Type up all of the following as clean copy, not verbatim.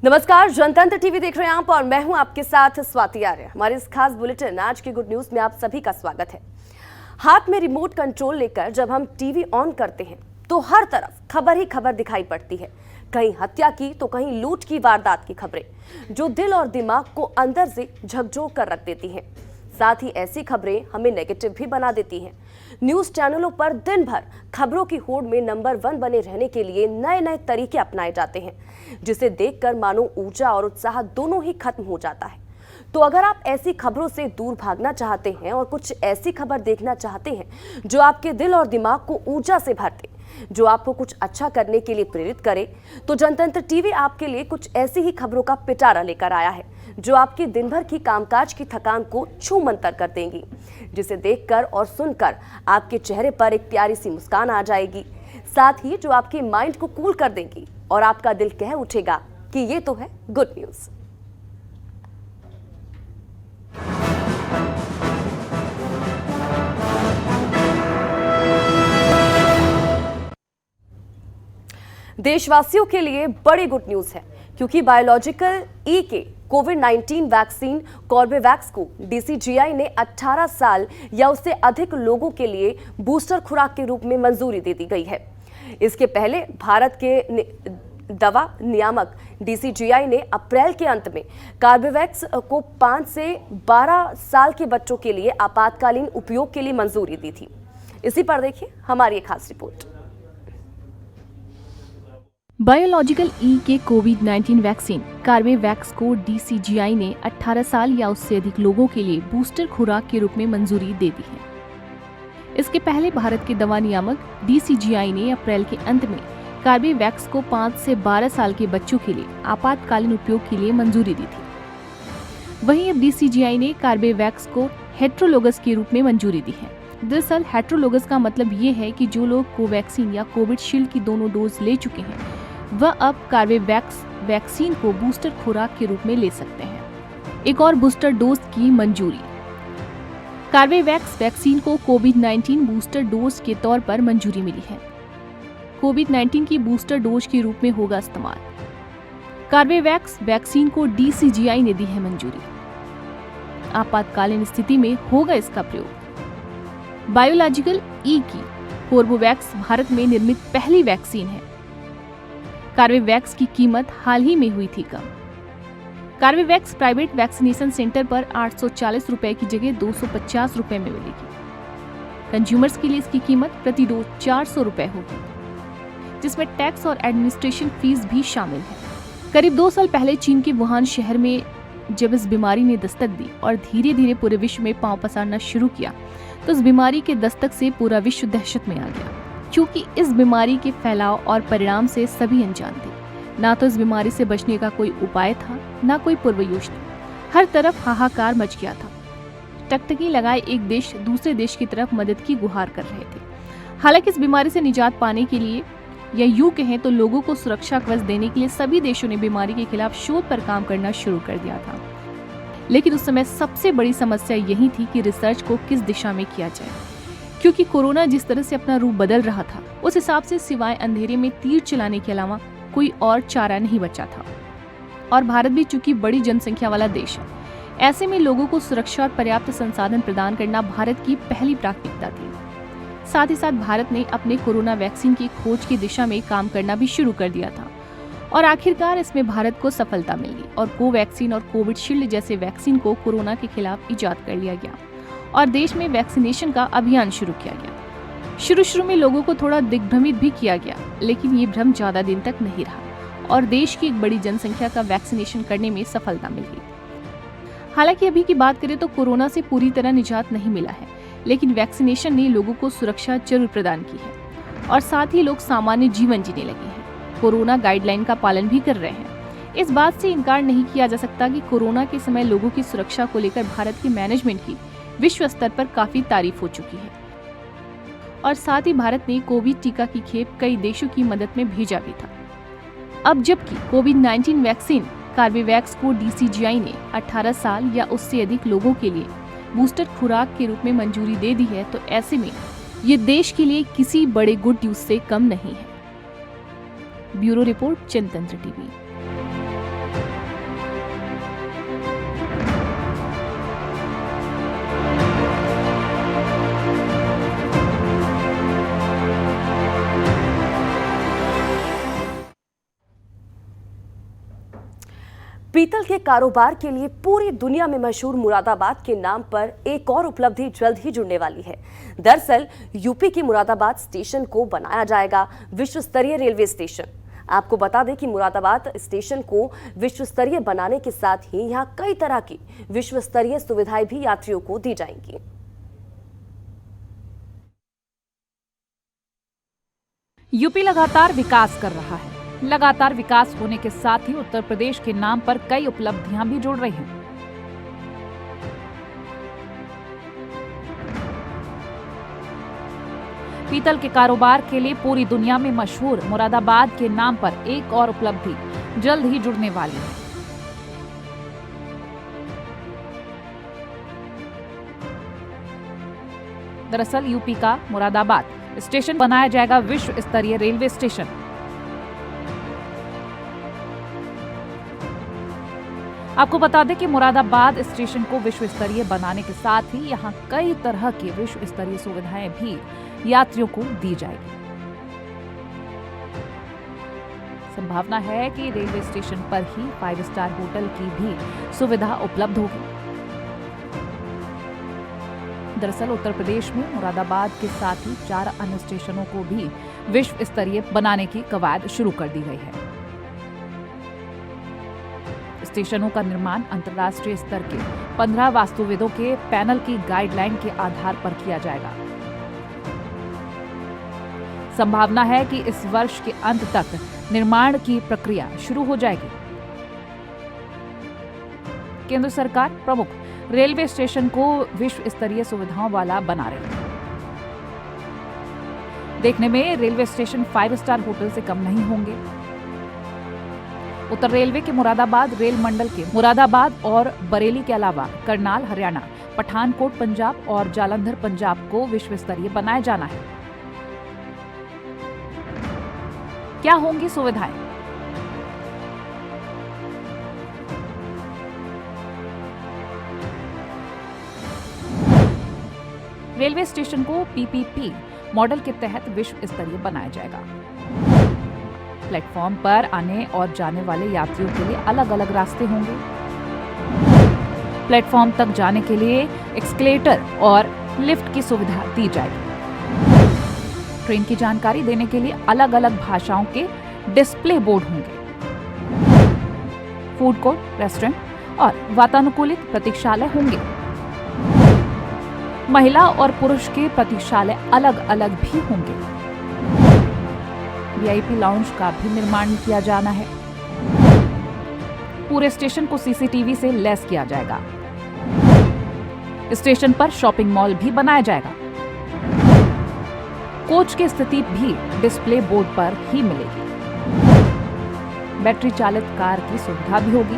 नमस्कार, जनतंत्र टीवी देख रहे हैं आप और मैं हूं आपके साथ स्वाति आर्य। हमारे इस खास बुलेटिन आज की गुड न्यूज में आप सभी का स्वागत है। हाथ में रिमोट कंट्रोल लेकर जब हम टीवी ऑन करते हैं तो हर तरफ खबर ही खबर दिखाई पड़ती है। कहीं हत्या की तो कहीं लूट की वारदात की खबरें, जो दिल और दिमाग को अंदर से झकझोर कर रख देती हैं। साथ ही ऐसी खबरें हमें नेगेटिव भी बना देती हैं। न्यूज चैनलों पर दिन भर खबरों की होड़ में नंबर 1 बने रहने के लिए नए नए तरीके अपनाए जाते हैं, जिसे देखकर मानो ऊर्जा और उत्साह दोनों ही खत्म हो जाता है। तो अगर आप ऐसी खबरों से दूर भागना चाहते हैं और कुछ ऐसी खबर देखना चाहते हैं जो आपके दिल और दिमाग को ऊर्जा से भर दे, जो आपको कुछ अच्छा करने के लिए प्रेरित करे, तो जनतंत्र टीवी आपके लिए कुछ ऐसी ही खबरों का पिटारा लेकर आया है, जो आपकी दिन भर की कामकाज की थकान को छू मंतर कर देंगी, जिसे देखकर और सुनकर आपके चेहरे पर एक प्यारी सी मुस्कान आ जाएगी, साथ ही जो आपके माइंड को कूल कर देंगी और आपका दिल कह उठेगा कि ये तो है गुड न्यूज। देशवासियों के लिए बड़ी गुड न्यूज है, क्योंकि बायोलॉजिकल ई के कोविड-19 वैक्सीन कॉर्बेवैक्स को डीसीजीआई ने 18 साल या उससे अधिक लोगों के लिए बूस्टर खुराक के रूप में मंजूरी दे दी गई है। इसके पहले भारत के दवा नियामक डीसीजीआई ने अप्रैल के अंत में कॉर्बेवैक्स को 5 से 12 साल के बच्चों के लिए आपातकालीन उपयोग के लिए मंजूरी दी थी। इसी पर देखिए हमारी एक खास रिपोर्ट। बायोलॉजिकल ई के कोविड-19 वैक्सीन कॉर्बेवैक्स को डीसीजीआई ने 18 साल या उससे अधिक लोगों के लिए बूस्टर खुराक के रूप में मंजूरी दे दी है। इसके पहले भारत के दवा नियामक डीसीजीआई ने अप्रैल के अंत में कॉर्बेवैक्स को 5 से 12 साल के बच्चों के लिए आपातकालीन उपयोग के लिए मंजूरी दी थी। वहीं अब डीसीजीआई ने कॉर्बेवैक्स को हेट्रोलोगस के रूप में मंजूरी दी है। दरअसल हेट्रोलोगस का मतलब ये है कि जो लोग कोवैक्सीन या कोविशील्ड की दोनों डोज ले चुके हैं, वह अब कॉर्बेवैक्स वैक्सीन को बूस्टर खुराक के रूप में ले सकते हैं। एक और बूस्टर डोज की मंजूरी। कॉर्बेवैक्स वैक्सीन को कोविड-19 बूस्टर डोज के तौर पर मंजूरी मिली है। कोविड-19 की बूस्टर डोज के रूप में होगा इस्तेमाल। कॉर्बेवैक्स वैक्सीन को डीसीजीआई ने दी है मंजूरी। आपातकालीन स्थिति में होगा इसका प्रयोग। बायोलॉजिकल ई की कोर्बेवैक्स भारत में निर्मित पहली वैक्सीन है। कॉर्बेवैक्स की कीमत हाल ही में हुई थी कम। कॉर्बेवैक्स प्राइवेट वैक्सीनेशन सेंटर पर 840 रुपए की जगह 250 रुपए में मिलेगी। कंज्यूमर्स के लिए इसकी कीमत प्रति डोज 400 रुपए होगी, जिसमें टैक्स और एडमिनिस्ट्रेशन फीस भी शामिल है। करीब 2 साल पहले चीन के वुहान शहर में जब इस बीमारी ने दस्तक दी और धीरे धीरे पूरे विश्व में पांव पसारना शुरू किया, तो इस बीमारी के दस्तक से पूरा विश्व दहशत में आ गया, क्योंकि इस बीमारी के फैलाव और परिणाम से सभी अनजान थे। ना तो इस बीमारी से बचने का कोई उपाय था, ना कोई पूर्व योजना। हर तरफ हाहाकार मच गया था। टकटकी लगाए एक देश दूसरे देश की तरफ मदद की गुहार कर रहे थे। हालांकि इस बीमारी से निजात पाने के लिए, या यूं कहें तो लोगों को सुरक्षा कवच देने के लिए, सभी देशों ने बीमारी के खिलाफ शोध पर काम करना शुरू कर दिया था। लेकिन उस समय सबसे बड़ी समस्या यही थी कि रिसर्च को किस दिशा में किया जाए, क्योंकि कोरोना जिस तरह से अपना रूप बदल रहा था, उस हिसाब से सिवाय अंधेरे में तीर चलाने के अलावा कोई और चारा नहीं बचा था। और भारत भी चूंकि बड़ी जनसंख्या वाला देश है, ऐसे में लोगों को सुरक्षा और पर्याप्त संसाधन प्रदान करना भारत की पहली प्राथमिकता थी। साथ ही साथ भारत ने अपने कोरोना वैक्सीन की खोज की दिशा में काम करना भी शुरू कर दिया था, और आखिरकार इसमें भारत को सफलता मिल गई और कोवैक्सीन और कोविशील्ड जैसे वैक्सीन को कोरोना के खिलाफ इजाद कर लिया गया और देश में वैक्सीनेशन का अभियान शुरू किया गया। शुरू में लोगों को थोड़ा दिग्भ्रमित भी किया गया, लेकिन ये भ्रम ज्यादा दिन तक नहीं रहा और देश की एक बड़ी जनसंख्या का वैक्सीनेशन करने में सफलता मिल गई। हालांकि अभी की बात करें तो कोरोना से पूरी तरह निजात नहीं मिला है, लेकिन वैक्सीनेशन ने लोगों को सुरक्षा जरूर प्रदान की है और साथ ही लोग सामान्य जीवन जीने लगे हैं। कोरोना गाइडलाइन का पालन भी कर रहे हैं। इस बात से इनकार नहीं किया जा सकता कि कोरोना के समय लोगों की सुरक्षा को लेकर भारत के मैनेजमेंट की विश्व स्तर पर काफी तारीफ हो चुकी है और साथ ही भारत ने कोविड टीका की खेप कई देशों की मदद में भेजा भी था। अब जबकि कोविड-19 वैक्सीन कॉर्बेवैक्स को डीसीजीआई ने 18 साल या उससे अधिक लोगों के लिए बूस्टर खुराक के रूप में मंजूरी दे दी है, तो ऐसे में ये देश के लिए किसी बड़े गुड न्यूज से कम नहीं है। ब्यूरो रिपोर्ट, जनतंत्र टीवी। पीतल के कारोबार के लिए पूरी दुनिया में मशहूर मुरादाबाद के नाम पर एक और उपलब्धि जल्द ही जुड़ने वाली है। दरअसल यूपी के मुरादाबाद स्टेशन को बनाया जाएगा विश्व स्तरीय रेलवे स्टेशन। आपको बता दें कि मुरादाबाद स्टेशन को विश्व स्तरीय बनाने के साथ ही यहां कई तरह की विश्व स्तरीय सुविधाएं भी यात्रियों को दी जाएंगी। यूपी लगातार विकास कर रहा है। लगातार विकास होने के साथ ही उत्तर प्रदेश के नाम पर कई उपलब्धियां भी जुड़ रही हैं। पीतल के कारोबार के लिए पूरी दुनिया में मशहूर मुरादाबाद के नाम पर एक और उपलब्धि जल्द ही जुड़ने वाली है। दरअसल यूपी का मुरादाबाद स्टेशन बनाया जाएगा विश्व स्तरीय रेलवे स्टेशन। आपको बता दें कि मुरादाबाद स्टेशन को विश्व स्तरीय बनाने के साथ ही यहां कई तरह की विश्व स्तरीय सुविधाएं भी यात्रियों को दी जाएगी। संभावना है कि रेलवे स्टेशन पर ही 5 स्टार होटल की भी सुविधा उपलब्ध होगी। दरअसल उत्तर प्रदेश में मुरादाबाद के साथ ही 4 अन्य स्टेशनों को भी विश्व स्तरीय बनाने की कवायद शुरू कर दी गई है। स्टेशनों का निर्माण अंतर्राष्ट्रीय स्तर के 15 वास्तुविदों के पैनल की गाइडलाइन के आधार पर किया जाएगा। संभावना है कि इस वर्ष के अंत तक निर्माण की प्रक्रिया शुरू हो जाएगी। केंद्र सरकार प्रमुख रेलवे स्टेशन को विश्व स्तरीय सुविधाओं वाला बना रही है। देखने में रेलवे स्टेशन 5 स्टार होटल से कम नहीं होंगे। उत्तर रेलवे के मुरादाबाद रेल मंडल के मुरादाबाद और बरेली के अलावा करनाल हरियाणा, पठानकोट पंजाब और जालंधर पंजाब को विश्व स्तरीय बनाया जाना है। क्या होंगी सुविधाएं? रेलवे स्टेशन को पीपीपी मॉडल के तहत विश्व स्तरीय बनाया जाएगा। प्लेटफॉर्म पर आने और जाने वाले यात्रियों के लिए अलग अलग रास्ते होंगे। प्लेटफॉर्म तक जाने के लिए एस्केलेटर और लिफ्ट की सुविधा दी जाएगी। ट्रेन की जानकारी देने के लिए अलग अलग भाषाओं के डिस्प्ले बोर्ड होंगे। फूड कोर्ट, रेस्टोरेंट और वातानुकूलित प्रतीक्षालय होंगे। महिला और पुरुष के प्रतीक्षालय अलग अलग भी होंगे। वीआईपी लाउंज का भी निर्माण किया जाना है। पूरे स्टेशन को सीसीटीवी से लैस किया जाएगा। स्टेशन पर शॉपिंग मॉल भी बनाया जाएगा। कोच की स्थिति भी डिस्प्ले बोर्ड पर ही मिलेगी। बैटरी चालित कार की सुविधा भी होगी।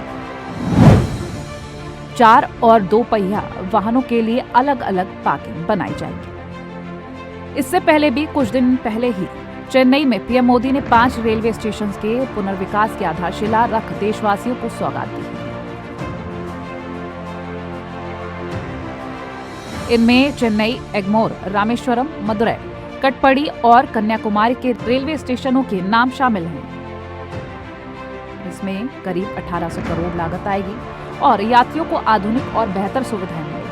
4 और 2 पहिया वाहनों के लिए अलग अलग पार्किंग बनाई जाएगी। इससे पहले भी कुछ दिन पहले ही चेन्नई में पीएम मोदी ने 5 रेलवे स्टेशन के पुनर्विकास की आधारशिला रख देशवासियों को सौगात दी है। इनमें चेन्नई, एगमोर, रामेश्वरम, मदुरै, कटपड़ी और कन्याकुमारी के रेलवे स्टेशनों के नाम शामिल हैं। इसमें करीब 1800 करोड़ लागत आएगी और यात्रियों को आधुनिक और बेहतर सुविधाएं मिलेंगी।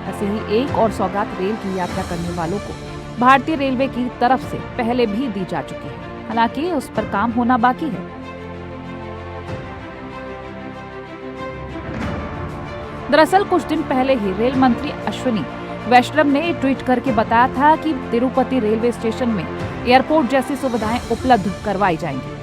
ऐसे ही एक और सौगात रेल की यात्रा करने वालों को भारतीय रेलवे की तरफ से पहले भी दी जा चुकी है। हालांकि उस पर काम होना बाकी है। दरअसल कुछ दिन पहले ही रेल मंत्री अश्विनी वैष्णव ने ट्वीट करके बताया था कि तिरुपति रेलवे स्टेशन में एयरपोर्ट जैसी सुविधाएं उपलब्ध करवाई जाएंगी।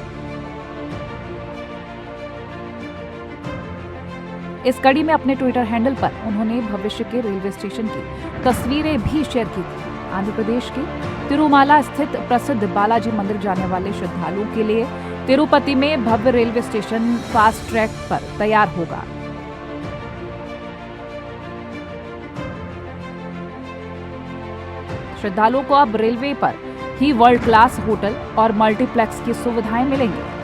इस कड़ी में अपने ट्विटर हैंडल पर उन्होंने भविष्य के रेलवे स्टेशन की तस्वीरें भी शेयर की थी। आंध्र प्रदेश के तिरुमाला स्थित प्रसिद्ध बालाजी मंदिर जाने वाले श्रद्धालुओं के लिए तिरुपति में भव्य रेलवे स्टेशन फास्ट ट्रैक पर तैयार होगा। श्रद्धालुओं को अब रेलवे पर ही वर्ल्ड क्लास होटल और मल्टीप्लेक्स की सुविधाएं मिलेंगी।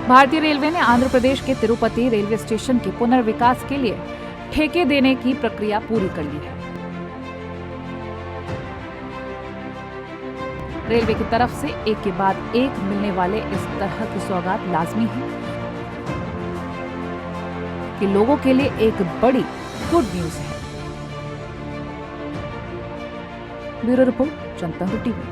भारतीय रेलवे ने आंध्र प्रदेश के तिरुपति रेलवे स्टेशन के पुनर्विकास के लिए ठेके देने की प्रक्रिया पूरी कर ली है। रेलवे की तरफ से एक के बाद एक मिलने वाले इस तरह की सौगात लाजमी है कि लोगों के लिए एक बड़ी गुड न्यूज है। ब्यूरो रिपोर्ट, जनतंत्र टीवी।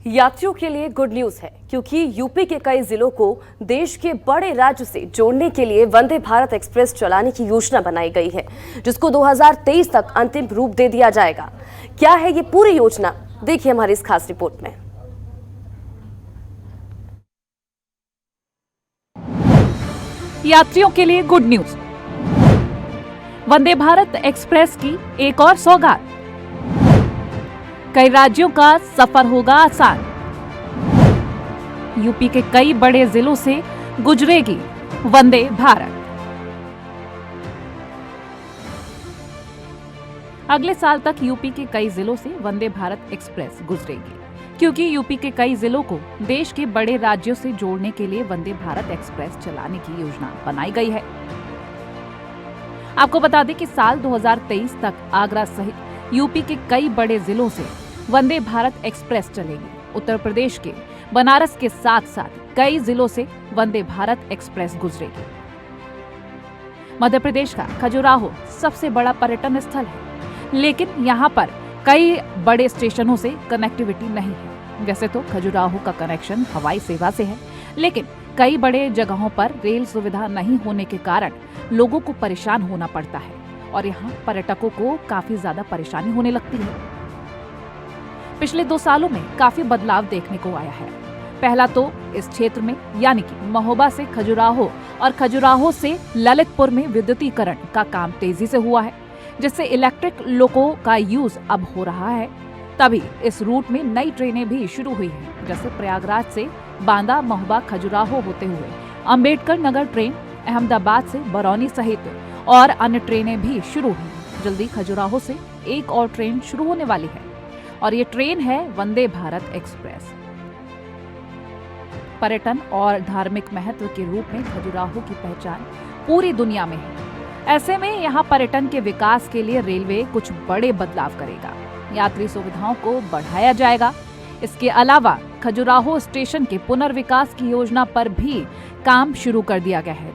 यात्रियों के लिए गुड न्यूज है, क्योंकि यूपी के कई जिलों को देश के बड़े राज्य से जोड़ने के लिए वंदे भारत एक्सप्रेस चलाने की योजना बनाई गई है, जिसको 2023 तक अंतिम रूप दे दिया जाएगा। क्या है ये पूरी योजना, देखिए हमारी इस खास रिपोर्ट में। यात्रियों के लिए good news, Vande Bharat express की एक और सौगात। कई राज्यों का सफर होगा आसान। यूपी के कई बड़े जिलों से गुजरेगी वंदे भारत। अगले साल तक यूपी के कई जिलों से वंदे भारत एक्सप्रेस गुजरेगी, क्योंकि यूपी के कई जिलों को देश के बड़े राज्यों से जोड़ने के लिए वंदे भारत एक्सप्रेस चलाने की योजना बनाई गई है। आपको बता दें कि साल 2023 तक आगरा सहित यूपी के कई बड़े जिलों से वंदे भारत एक्सप्रेस चलेगी। उत्तर प्रदेश के बनारस के साथ साथ कई जिलों से वंदे भारत एक्सप्रेस गुजरेगी। मध्य प्रदेश का खजुराहो सबसे बड़ा पर्यटन स्थल है, लेकिन यहाँ पर कई बड़े स्टेशनों से कनेक्टिविटी नहीं है। वैसे तो खजुराहो का कनेक्शन हवाई सेवा से है, लेकिन कई बड़े जगहों पर रेल सुविधा नहीं होने के कारण लोगों को परेशान होना पड़ता है और यहाँ पर्यटकों को काफी ज्यादा परेशानी होने लगती है। पिछले 2 सालों में काफी बदलाव देखने को आया है। पहला तो इस क्षेत्र में यानी कि महोबा से खजुराहो और खजुराहो से ललितपुर में विद्युतीकरण का काम तेजी से हुआ है, जिससे इलेक्ट्रिक लोको का यूज अब हो रहा है। तभी इस रूट में नई ट्रेनें भी शुरू हुई हैं, जैसे प्रयागराज से बांदा महोबा खजुराहो होते हुए अंबेडकर नगर ट्रेन, अहमदाबाद से बरौनी सहित और अन्य ट्रेनें भी शुरू हुई। जल्दी खजुराहो से एक और ट्रेन शुरू होने वाली है और ये ट्रेन है वंदे भारत एक्सप्रेस। पर्यटन और धार्मिक महत्व के रूप में खजुराहो की पहचान पूरी दुनिया में है। ऐसे में यहाँ पर्यटन के विकास के लिए रेलवे कुछ बड़े बदलाव करेगा। यात्री सुविधाओं को बढ़ाया जाएगा। इसके अलावा खजुराहो स्टेशन के पुनर्विकास की योजना पर भी काम शुरू कर दिया गया है,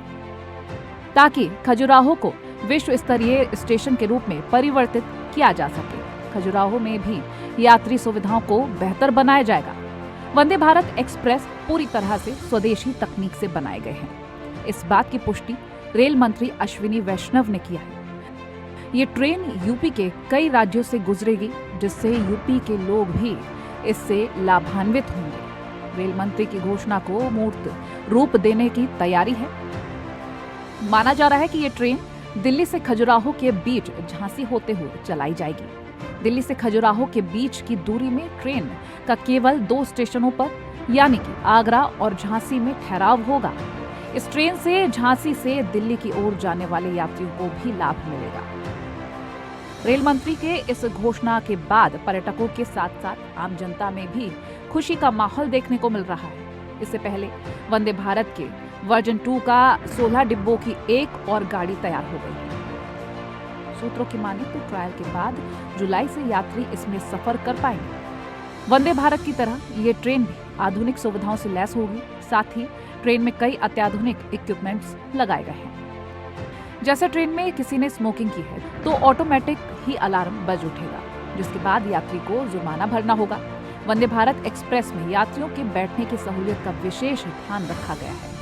ताकि खजुराहो को विश्व स्तरीय स्टेशन के रूप में परिवर्तित किया जा सके। खजुराहो में भी यात्री सुविधाओं को बेहतर बनाया जाएगा। वंदे भारत एक्सप्रेस पूरी तरह से स्वदेशी तकनीक से बनाए गए हैं। इस बात की पुष्टि रेल मंत्री अश्विनी वैष्णव ने किया है। ये ट्रेन यूपी के कई राज्यों से गुजरेगी, जिससे यूपी के लोग भी इससे लाभान्वित होंगे। रेल मंत्री की घोषणा को मूर्त रूप देने की तैयारी है। माना जा रहा है कि ये ट्रेन दिल्ली से खजुराहो के बीच झांसी होते हुए चलाई जाएगी। दिल्ली से खजुराहो के बीच की दूरी में ट्रेन का केवल 2 स्टेशनों पर यानी कि आगरा और झांसी में ठहराव होगा। इस ट्रेन से झांसी से दिल्ली की ओर जाने वाले यात्रियों को भी लाभ मिलेगा। रेल मंत्री के इस घोषणा के बाद पर्यटकों के साथ साथ आम जनता में भी खुशी का माहौल देखने को मिल रहा है। इससे पहले वंदे भारत के वर्जन 2 का 16 डिब्बों की एक और गाड़ी तैयार हो गई है। सूत्रों की माने तो ट्रायल के बाद जुलाई से यात्री इसमें सफर कर पाएंगे। वंदे भारत की तरह ये ट्रेन भी आधुनिक सुविधाओं से लैस होगी। साथ ही ट्रेन में कई अत्याधुनिक इक्विपमेंट्स लगाए गए हैं। जैसे ट्रेन में किसी ने स्मोकिंग की है तो ऑटोमेटिक ही अलार्म बज उठेगा, जिसके बाद यात्री को जुर्माना भरना होगा। वंदे भारत एक्सप्रेस में यात्रियों के बैठने की सहूलियत का विशेष ध्यान रखा गया है।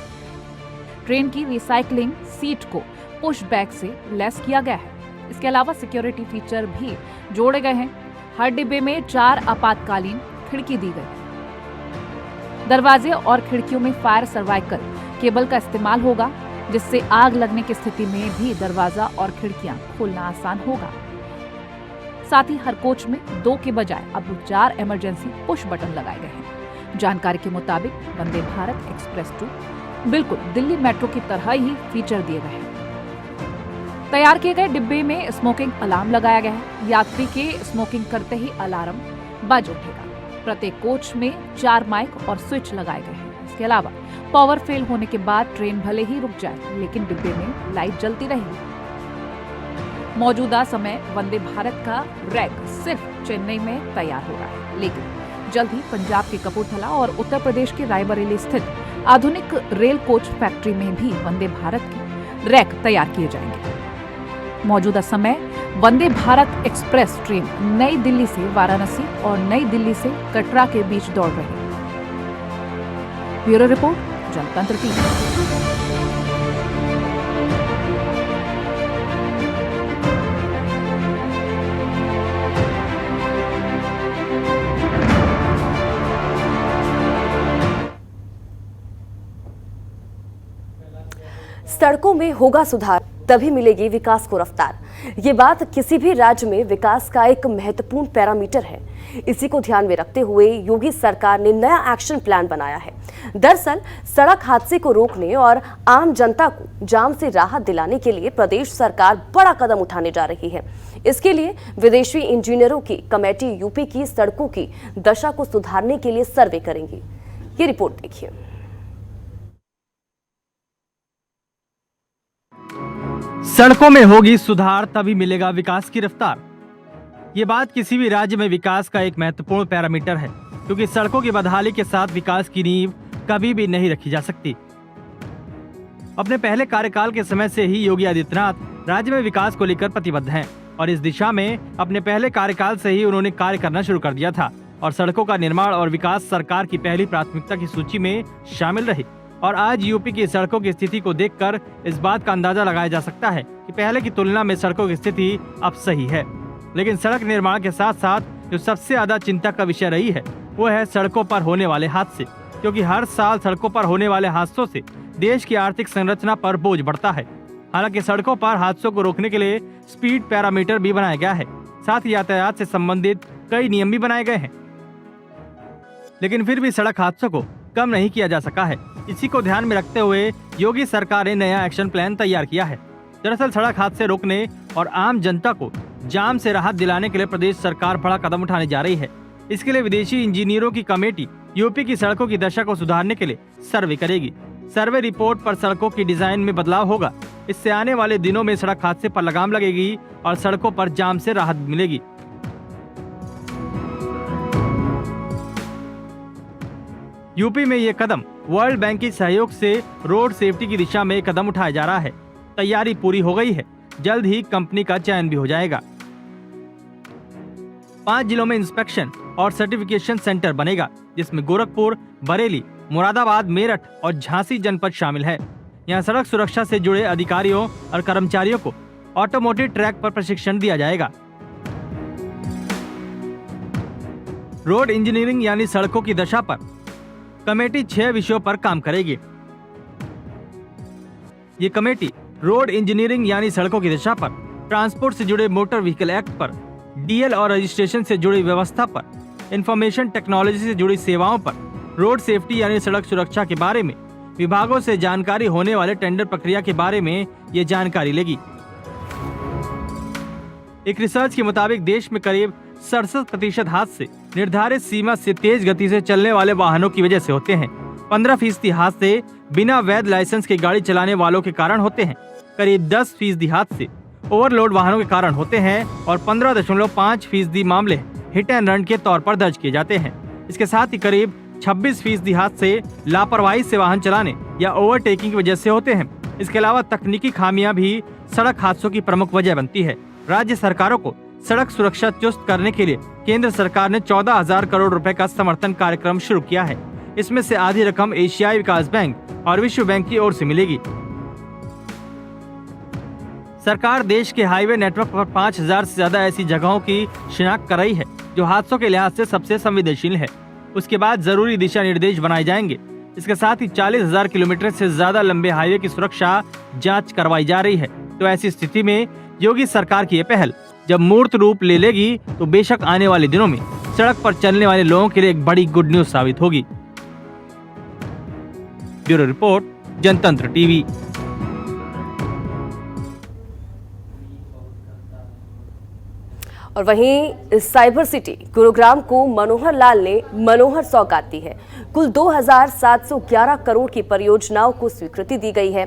ट्रेन की रिसाइकलिंग सीट को पुश बैक से लैस किया गया है। इसके अलावा सिक्योरिटी फीचर भी जोड़े गए हैं। हर डिब्बे में 4 आपातकालीन खिड़की दी गई। दरवाजे और खिड़कियों में फायर सर्वाइकल केबल का इस्तेमाल होगा, जिससे आग लगने की स्थिति में भी दरवाजा और खिड़कियां खोलना आसान होगा। साथ ही हर कोच में 2 के बजाय अब 4 इमरजेंसी पुश बटन लगाए गए हैं। जानकारी के मुताबिक वंदे भारत एक्सप्रेस 2 बिल्कुल दिल्ली मेट्रो की तरह ही फीचर दिए गए हैं। तैयार किए गए डिब्बे में स्मोकिंग अलार्म लगाया गया है। यात्री के स्मोकिंग करते ही अलार्म बज उठेगा। प्रत्येक कोच में 4 माइक और स्विच लगाए गए हैं। इसके अलावा पावर फेल होने के बाद ट्रेन भले ही रुक जाए, लेकिन डिब्बे में लाइट जलती रहेगी। मौजूदा समय वंदे भारत का रैक सिर्फ चेन्नई में तैयार हो रहा है, लेकिन जल्द ही पंजाब के कपूरथला और उत्तर प्रदेश के रायबरेली स्थित आधुनिक रेल कोच फैक्ट्री में भी वंदे भारत की रैक तैयार किए जाएंगे। मौजूदा समय वंदे भारत एक्सप्रेस ट्रेन नई दिल्ली से वाराणसी और नई दिल्ली से कटरा के बीच दौड़ रही है। ब्यूरो रिपोर्ट, जनतंत्र टीवी। सड़कों में होगा सुधार, तभी मिलेगी विकास को रफ्तार। ये बात किसी भी राज्य में विकास का एक महत्वपूर्ण पैरामीटर है। इसी को ध्यान में रखते हुए योगी सरकार ने नया एक्शन प्लान बनाया है। दरअसल सड़क हादसे को रोकने और आम जनता को जाम से राहत दिलाने के लिए प्रदेश सरकार बड़ा कदम उठाने जा रही है। इसके लिए विदेशी इंजीनियरों की कमेटी यूपी की सड़कों की दशा को सुधारने के लिए सर्वे करेंगी। ये रिपोर्ट देखिए। सड़कों में होगी सुधार, तभी मिलेगा विकास की रफ्तार। ये बात किसी भी राज्य में विकास का एक महत्वपूर्ण पैरामीटर है, क्योंकि सड़कों की बदहाली के साथ विकास की नींव कभी भी नहीं रखी जा सकती। अपने पहले कार्यकाल के समय से ही योगी आदित्यनाथ राज्य में विकास को लेकर प्रतिबद्ध हैं और इस दिशा में अपने पहले कार्यकाल से ही उन्होंने कार्य करना शुरू कर दिया था और सड़कों का निर्माण और विकास सरकार की पहली प्राथमिकता की सूची में शामिल रही। और आज यूपी की सड़कों की स्थिति को देखकर इस बात का अंदाजा लगाया जा सकता है कि पहले की तुलना में सड़कों की स्थिति अब सही है। लेकिन सड़क निर्माण के साथ साथ जो सबसे ज्यादा चिंता का विषय रही है वो है सड़कों पर होने वाले हादसे, क्योंकि हर साल सड़कों पर होने वाले हादसों से देश की आर्थिक संरचना पर बोझ बढ़ता है। हालांकि सड़कों पर हादसों को रोकने के लिए स्पीड पैरामीटर भी बनाया गया है, साथ ही यातायात से संबंधित कई नियम भी बनाए गए हैं, लेकिन फिर भी सड़क हादसों को कम नहीं किया जा सका है। इसी को ध्यान में रखते हुए योगी सरकार ने नया एक्शन प्लान तैयार किया है। दरअसल सड़क हादसे रोकने और आम जनता को जाम से राहत दिलाने के लिए प्रदेश सरकार बड़ा कदम उठाने जा रही है। इसके लिए विदेशी इंजीनियरों की कमेटी यूपी की सड़कों की दशा को सुधारने के लिए सर्वे करेगी। सर्वे रिपोर्ट पर सड़कों की डिजाइन में बदलाव होगा। इससे आने वाले दिनों में सड़क हादसे पर लगाम लगेगी और सड़कों पर जाम से राहत मिलेगी। यूपी में ये कदम वर्ल्ड बैंक के सहयोग से रोड सेफ्टी की दिशा में कदम उठाया जा रहा है। तैयारी पूरी हो गई है, जल्द ही कंपनी का चयन भी हो जाएगा। 5 जिलों में इंस्पेक्शन और सर्टिफिकेशन सेंटर बनेगा, जिसमें गोरखपुर, बरेली, मुरादाबाद, मेरठ और झांसी जनपद शामिल है। यहाँ सड़क सुरक्षा से जुड़े अधिकारियों और कर्मचारियों को ऑटोमोटिव ट्रैक पर प्रशिक्षण दिया जाएगा। रोड इंजीनियरिंग यानी सड़कों की दशा पर कमेटी 6 विषयों पर काम करेगी। ये कमेटी रोड इंजीनियरिंग यानी सड़कों की दिशा पर, ट्रांसपोर्ट से जुड़े मोटर व्हीकल एक्ट पर, डीएल और रजिस्ट्रेशन से जुड़ी व्यवस्था पर, इंफॉर्मेशन टेक्नोलॉजी से जुड़ी सेवाओं पर, रोड सेफ्टी यानी सड़क सुरक्षा के बारे में, विभागों से जानकारी होने वाले टेंडर प्रक्रिया के बारे में ये जानकारी लेगी। एक रिसर्च के मुताबिक देश में करीब 67% हादसे निर्धारित सीमा से तेज गति से चलने वाले वाहनों की वजह से होते हैं। 15% हादसे बिना वैध लाइसेंस के गाड़ी चलाने वालों के कारण होते हैं। करीब 10% हादसे ओवरलोड वाहनों के कारण होते हैं और 15.5% मामले हिट एंड रन के तौर पर दर्ज किए जाते हैं। इसके साथ ही करीब 26% हादसे लापरवाही से वाहन चलाने या ओवरटेकिंग की वजह से होते हैं। इसके अलावा तकनीकी खामियां भी सड़क हादसों की प्रमुख वजह बनती है। राज्य सरकारों को सड़क सुरक्षा चुस्त करने के लिए केंद्र सरकार ने 14,000 करोड़ रुपए का समर्थन कार्यक्रम शुरू किया है। इसमें से आधी रकम एशियाई विकास बैंक और विश्व बैंक की ओर से मिलेगी। सरकार देश के हाईवे नेटवर्क पर 5,000 से ज्यादा ऐसी जगहों की शिनाख्त कर रही है जो हादसों के लिहाज से सबसे संवेदनशील है। उसके बाद जरूरी दिशा निर्देश बनाए जाएंगे। इसके साथ ही 40,000 किलोमीटर से ज्यादा लंबे हाईवे की सुरक्षा जांच करवाई जा रही है। तो ऐसी स्थिति में योगी सरकार की ये पहल जब मूर्त रूप ले लेगी तो बेशक आने वाले दिनों में सड़क पर चलने वाले लोगों के लिए एक बड़ी गुड न्यूज साबित होगी। ब्यूरो रिपोर्ट, जनतंत्र टीवी। और वहीं साइबर सिटी गुरुग्राम को मनोहर लाल ने मनोहर सौगात दी है। कुल 2711 करोड़ की परियोजनाओं को स्वीकृति दी गई है।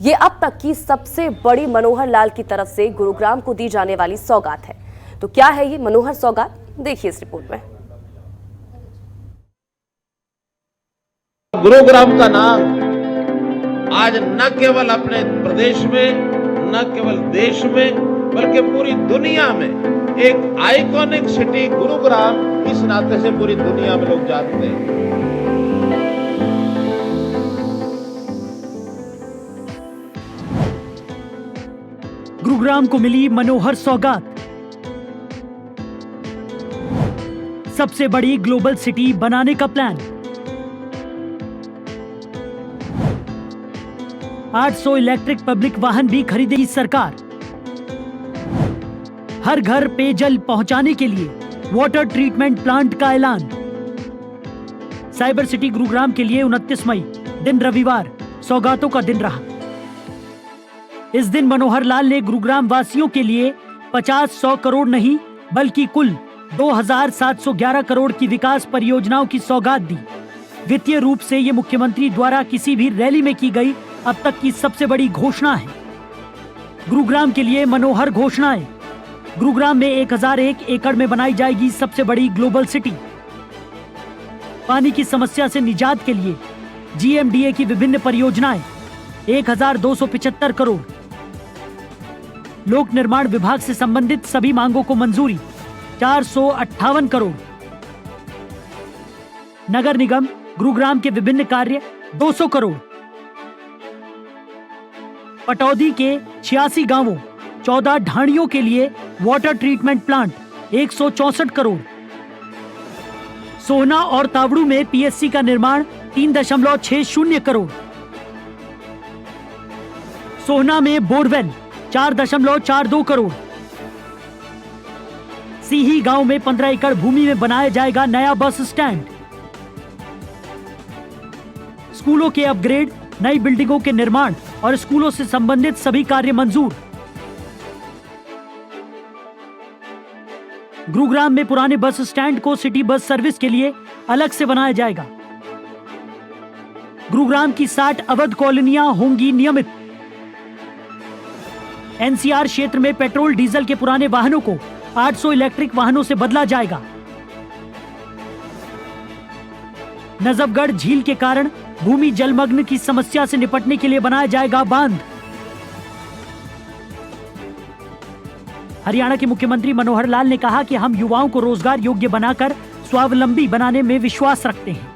ये अब तक की सबसे बड़ी मनोहर लाल की तरफ से गुरुग्राम को दी जाने वाली सौगात है। तो क्या है ये मनोहर सौगात, देखिए इस रिपोर्ट में। गुरुग्राम का नाम आज न केवल अपने प्रदेश में, न केवल देश में, बल्कि पूरी दुनिया में एक आइकॉनिक सिटी गुरुग्राम इस नाते से पूरी दुनिया में लोग जानते हैं। गुरुग्राम को मिली मनोहर सौगात। सबसे बड़ी ग्लोबल सिटी बनाने का प्लान। 800 इलेक्ट्रिक पब्लिक वाहन भी खरीदेगी सरकार। हर घर पेयजल पहुंचाने के लिए वाटर ट्रीटमेंट प्लांट का ऐलान। साइबर सिटी गुरुग्राम के लिए 29 मई दिन रविवार सौगातों का दिन रहा। इस दिन मनोहर लाल ने गुरुग्राम वासियों के लिए 50-100 करोड़ नहीं बल्कि कुल 2711 करोड़ की विकास परियोजनाओं की सौगात दी। वित्तीय रूप से ये मुख्यमंत्री द्वारा किसी भी रैली में की गई अब तक की सबसे बड़ी घोषणा है। गुरुग्राम के लिए मनोहर घोषणाएं। गुरुग्राम में 1001 एकड़ में बनाई जाएगी सबसे बड़ी ग्लोबल सिटी। पानी की समस्या से निजात के लिए जीएमडीए की विभिन्न परियोजनाएं 1275 करोड़। लोक निर्माण विभाग से संबंधित सभी मांगों को मंजूरी 458 करोड़। नगर निगम गुरुग्राम के विभिन्न कार्य 200 करोड़। पटौदी के 86 गांवों 14 ढाणियों के लिए वाटर ट्रीटमेंट प्लांट 164 करोड़। सोहना और तावड़ू में पीएससी का निर्माण 3.60 करोड़। सोहना में बोरवेल 4.42 करोड़। सीही गांव में 15 एकड़ भूमि में बनाया जाएगा नया बस स्टैंड। स्कूलों के अपग्रेड, नई बिल्डिंगों के निर्माण और स्कूलों से संबंधित सभी कार्य मंजूर। गुरुग्राम में पुराने बस स्टैंड को सिटी बस सर्विस के लिए अलग से बनाया जाएगा। गुरुग्राम की 60 अवध कॉलोनियां होंगी नियमित। एनसीआर क्षेत्र में पेट्रोल डीजल के पुराने वाहनों को 800 इलेक्ट्रिक वाहनों से बदला जाएगा। नजफगढ़ झील के कारण भूमि जलमग्न की समस्या से निपटने के लिए बनाया जाएगा बांध। हरियाणा के मुख्यमंत्री मनोहर लाल ने कहा कि हम युवाओं को रोजगार योग्य बनाकर स्वावलंबी बनाने में विश्वास रखते हैं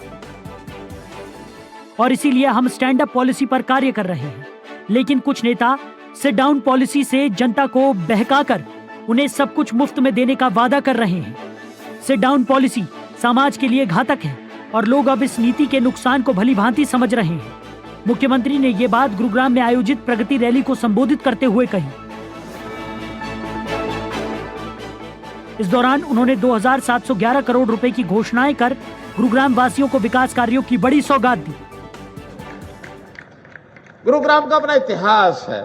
और इसीलिए हम स्टैंड अप पॉलिसी पर कार्य कर रहे हैं। लेकिन कुछ नेता सिट डाउन पॉलिसी से जनता को बहकाकर उन्हें सब कुछ मुफ्त में देने का वादा कर रहे हैं। सिट डाउन पॉलिसी समाज के लिए घातक है और लोग अब इस नीति के नुकसान को भली भांति समझ रहे हैं। मुख्यमंत्री ने ये बात गुरुग्राम में आयोजित प्रगति रैली को संबोधित करते हुए कही। इस दौरान उन्होंने 2711 करोड़ रुपए की घोषणाएं कर गुरुग्राम वासियों को विकास कार्यों की बड़ी सौगात दी। गुरुग्राम का अपना इतिहास है।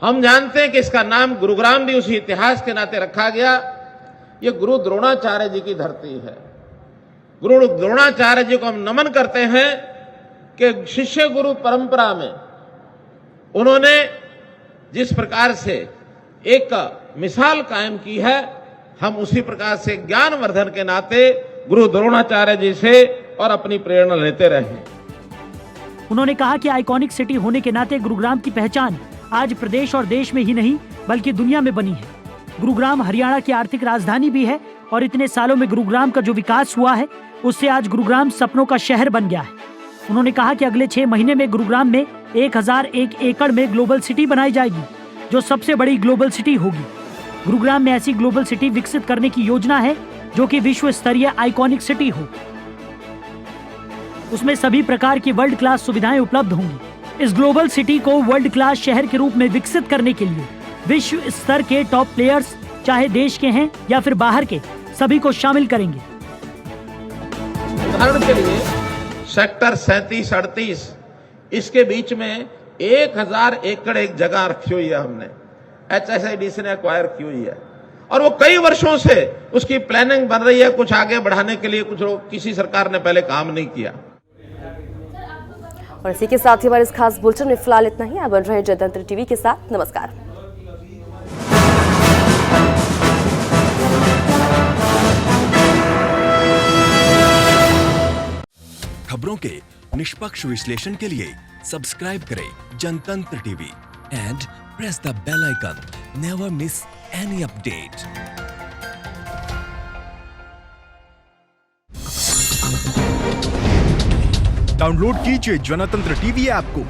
हम जानते हैं कि इसका नाम गुरुग्राम भी उसी इतिहास के नाते रखा गया। ये गुरु द्रोणाचार्य जी की धरती है। गुरु द्रोणाचार्य जी को हम नमन करते हैं कि शिष्य गुरु परंपरा में उन्होंने जिस प्रकार से एक मिसाल कायम की है, हम उसी प्रकार से ज्ञानवर्धन के नाते गुरु द्रोणाचार्य जी से और अपनी प्रेरणा लेते रहे। उन्होंने कहा कि आइकॉनिक सिटी होने के नाते गुरुग्राम की पहचान आज प्रदेश और देश में ही नहीं बल्कि दुनिया में बनी है। गुरुग्राम हरियाणा की आर्थिक राजधानी भी है और इतने सालों में गुरुग्राम का जो विकास हुआ है उससे आज गुरुग्राम सपनों का शहर बन गया है। उन्होंने कहा कि अगले 6 महीने में गुरुग्राम में 1001 एकड़ में ग्लोबल सिटी बनाई जाएगी जो सबसे बड़ी ग्लोबल सिटी होगी। गुरुग्राम में ऐसी ग्लोबल सिटी विकसित करने की योजना है जो कि विश्व स्तरीय आइकॉनिक सिटी हो। उसमें सभी प्रकार की वर्ल्ड क्लास सुविधाएं उपलब्ध होंगी। इस ग्लोबल सिटी को वर्ल्ड क्लास शहर के रूप में विकसित करने के लिए विश्व स्तर के टॉप प्लेयर्स चाहे देश के हैं या फिर बाहर के सभी को शामिल करेंगे। उदाहरण के लिए सेक्टर 37-38 इसके बीच में 1000 एकड़ एक जगह रखी हुई है। हमने HSIDC ने एक्वायर की हुई है और वो कई वर्षों से उसकी प्लानिंग बन रही है, कुछ आगे बढ़ाने के लिए किसी सरकार ने पहले काम नहीं किया। और इसी के साथ ही हमारे इस खास बुलेटिन में फिलहाल इतना ही। आप बन रहे हैं जनतंत्र टीवी के साथ। नमस्कार। खबरों के निष्पक्ष विश्लेषण के लिए सब्सक्राइब करें Janatantra TV and press the bell icon. Never miss any update. Download कीजिए जनतंत्र टीवी ऐप को,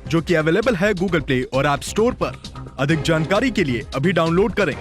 जो कि अवेलेबल है गूगल प्ले और ऐप स्टोर पर। अधिक जानकारी के लिए अभी डाउनलोड करें।